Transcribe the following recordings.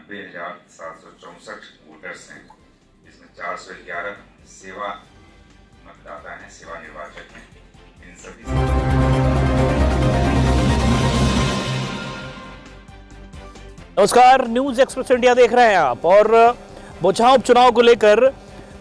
90,764 voters हैं, जिसमें 411 सेवा मतदाता हैं, सेवा निर्वाचक हैं। इन सभी नमस्कार, न्यूज एक्सप्रेस इंडिया देख रहे हैं आप। और बोचहां उपचुनाव को लेकर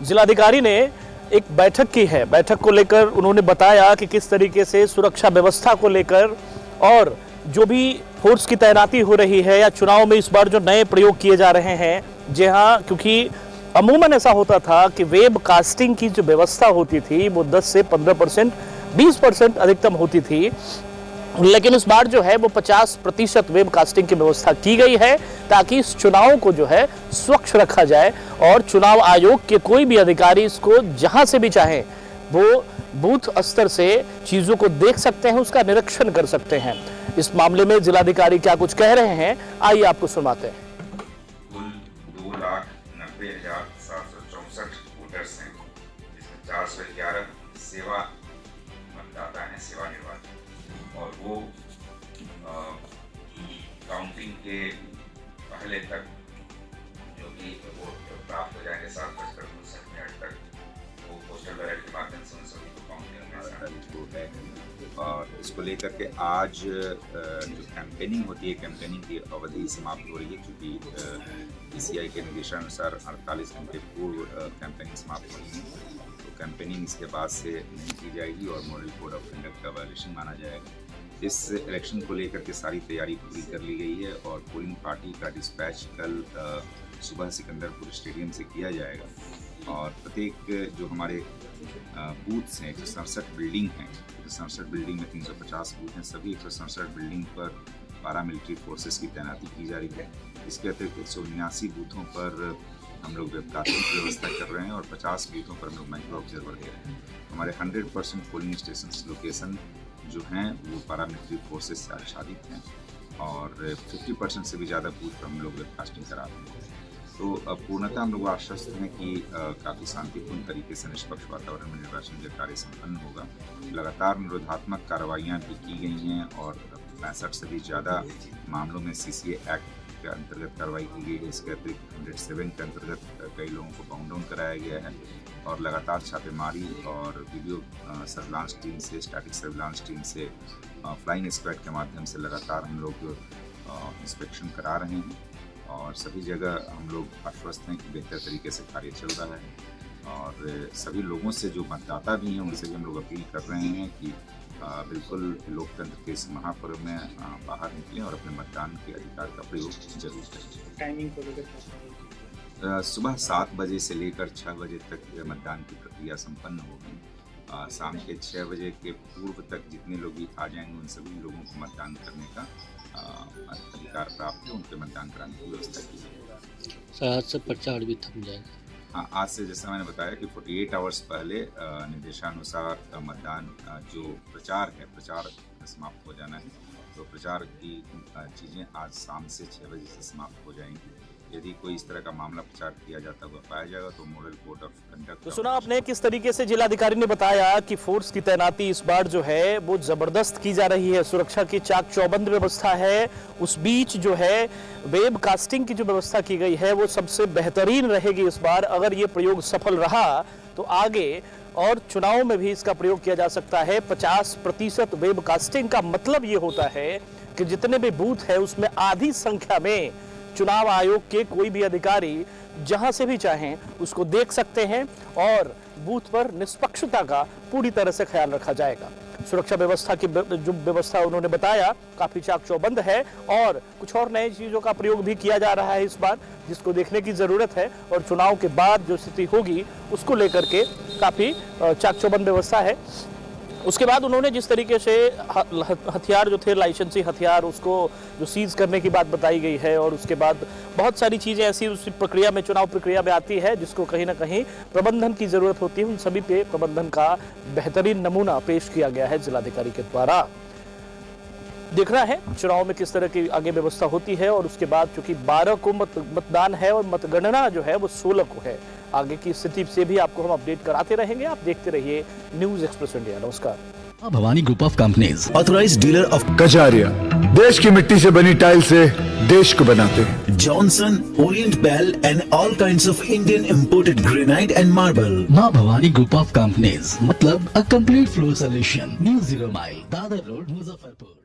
जिलाधिकारी ने एक बैठक की है। बैठक को लेकर उन्होंने बताया कि किस तरीके से सुरक्षा व्यवस्था को लेकर और जो भी फोर्स की तैनाती हो रही है या चुनाव में इस बार जो नए प्रयोग किए जा रहे हैं। जी हाँ, क्योंकि अमूमन ऐसा होता था कि वेब कास्टिंग की जो व्यवस्था होती थी वो 10 से 15%, 20% अधिकतम होती थी, लेकिन इस बार जो है वो 50% वेब कास्टिंग की व्यवस्था की गई है ताकि इस चुनाव को जो है स्वच्छ रखा जाए और चुनाव आयोग के कोई भी अधिकारी इसको जहां से भी चाहे वो बूथ स्तर से चीजों को देख सकते हैं, उसका निरीक्षण कर सकते हैं। इस मामले में जिलाधिकारी क्या कुछ कह रहे हैं, आइए आपको सुनाते हैं। कुल 2,90,764 वोटर्स हैं, जिसमें 411 सेवा मतदाता हैं, सेवा निर्वाचक, और वो काउंटिंग के पहले तक जो भी वोट प्राप्त हो जाएंगे 7:59 तक वो पोस्टल बैलेट के माध्यम से उन सभी को काउंटिंग में शामिल है। और इसको लेकर के आज जो कैंपेनिंग होती है, कैंपेनिंग की अवधि समाप्त हो रही है, क्योंकि PCI के निर्देशानुसार 48 घंटे पूर्व कैंपेनिंग समाप्त होनी है। तो कैंपेनिंग इसके बाद से नहीं की जाएगी और मॉडल कोड ऑफ कंडक्ट का वायलेशन माना जाएगा। इस इलेक्शन को लेकर के सारी तैयारी पूरी कर ली गई है और पोलिंग पार्टी का डिस्पैच कल सुबह सिकंदरपुर स्टेडियम से किया जाएगा। और प्रत्येक जो हमारे बूथ्स हैं, 167 बिल्डिंग हैं, 167 बिल्डिंग में 350 बूथ हैं, सभी 167 बिल्डिंग पर पैरामिलिट्री फोर्सेस की तैनाती की जा रही है। इसके अतिरिक्त 179 बूथों पर हम लोग वेबकास्टिंग की व्यवस्था कर रहे हैं और 50 बूथों पर हम लोग माइक्रो ऑब्जर्वर दे रहे हैं। हमारे 100% पोलिंग स्टेशन लोकेशन जो हैं वो पैरामिलिट्री फोर्सेस से आच्छादित हैं और 50% से भी ज़्यादा बूथ पर हम लोग वेबकास्टिंग करा रहे हैं। तो पूर्णतः हम लोग आश्वस्त हैं कि काफ़ी शांतिपूर्ण तरीके से निष्पक्ष वातावरण में निर्वाचन का कार्य संपन्न होगा। लगातार निरोधात्मक कार्रवाइयाँ भी की गई हैं और 65 से भी ज़्यादा मामलों में CCA एक्ट के अंतर्गत कार्रवाई की गई है। इसके अतिरिक्त 107 के अंतर्गत कई लोगों को बाउंड डाउन कराया गया है और लगातार छापेमारी और वीडियो सर्विलांस टीम से, स्टैटिक सर्विलांस टीम से, फ्लाइंग स्क्वाड के माध्यम से लगातार हम लोग इंस्पेक्शन करा रहे हैं और सभी जगह हम लोग आश्वस्त हैं कि बेहतर तरीके से कार्य चल रहा है। और सभी लोगों से, जो मतदाता भी हैं, उनसे भी हम लोग अपील कर रहे हैं कि बिल्कुल लोकतंत्र के इस महापर्व में बाहर निकलें और अपने मतदान के अधिकार का प्रयोग जरूर करें। टाइमिंग को लेकर सुबह 7 बजे से लेकर 6 बजे तक मतदान की प्रक्रिया संपन्न होगी। शाम के 6 बजे के पूर्व तक जितने लोग भी आ जाएंगे उन सभी लोगों को मतदान करने का अधिकार प्राप्त है, उनके मतदान कराने की व्यवस्था की जाएगी। आज से प्रचार भी थम जाएगा। हाँ, आज से जैसा मैंने बताया कि 48 आवर्स पहले निर्देशानुसार मतदान जो प्रचार है, प्रचार समाप्त हो जाना है। तो प्रचार की चीज़ें आज शाम से 6 बजे से समाप्त हो जाएंगी। यदि कोई इस तरह का मामला प्रचार किया जाता हुआ पाया जाएगा तो मॉडल कोड ऑफ कंडक्ट। तो सुना आपने किस तरीके से जिलाधिकारी ने बताया कि फोर्स की तैनाती इस बार जो है वो जबरदस्त की जा रही है, सुरक्षा की चाक चौबंद व्यवस्था है। उस बीच जो है वेब कास्टिंग की जो व्यवस्था की गई है वो सबसे बेहतरीन रहेगी इस बार। अगर ये प्रयोग सफल रहा तो आगे और चुनाव में भी इसका प्रयोग किया जा सकता है। 50% वेब कास्टिंग का मतलब ये होता है कि जितने भी बूथ है उसमें आधी संख्या में चुनाव आयोग के कोई भी अधिकारी जहां से भी चाहें उसको देख सकते हैं और बूथ पर निष्पक्षता का पूरी तरह से ख्याल रखा जाएगा। सुरक्षा व्यवस्था की जो व्यवस्था उन्होंने बताया काफी चाक चौबंद है और कुछ और नई चीजों का प्रयोग भी किया जा रहा है इस बार, जिसको देखने की जरूरत है। और चुनाव के बाद जो स्थिति होगी उसको लेकर के काफी चाक चौबंद व्यवस्था है। उसके बाद उन्होंने जिस तरीके से हथियार जो थे, लाइसेंसी हथियार, उसको जो सीज करने की बात बताई गई है और उसके बाद बहुत सारी चीज़ें ऐसी उस प्रक्रिया में, चुनाव प्रक्रिया में आती है जिसको कहीं ना कहीं प्रबंधन की ज़रूरत होती है। उन सभी पे प्रबंधन का बेहतरीन नमूना पेश किया गया है जिलाधिकारी के द्वारा। देखना है चुनाव में किस तरह की आगे व्यवस्था होती है। और उसके बाद चूंकि 12 को मतदान है और मतगणना जो है वो 16 को है। आगे की स्थिति से भी आपको हम अपडेट कराते रहेंगे। आप देखते रहिए न्यूज एक्सप्रेस इंडिया। नमस्कार। Bhavani group of companies authorised dealer of Kajaria, देश की मिट्टी से बनी टाइल से देश को बनाते हैं। Johnson, Orient Bell and all kinds of Indian imported granite and marble. माँ भवानी ग्रुप ऑफ कंपनीज, मतलब a complete floor solution. New Zero Mile, Dadar Road, Muzaffarpur.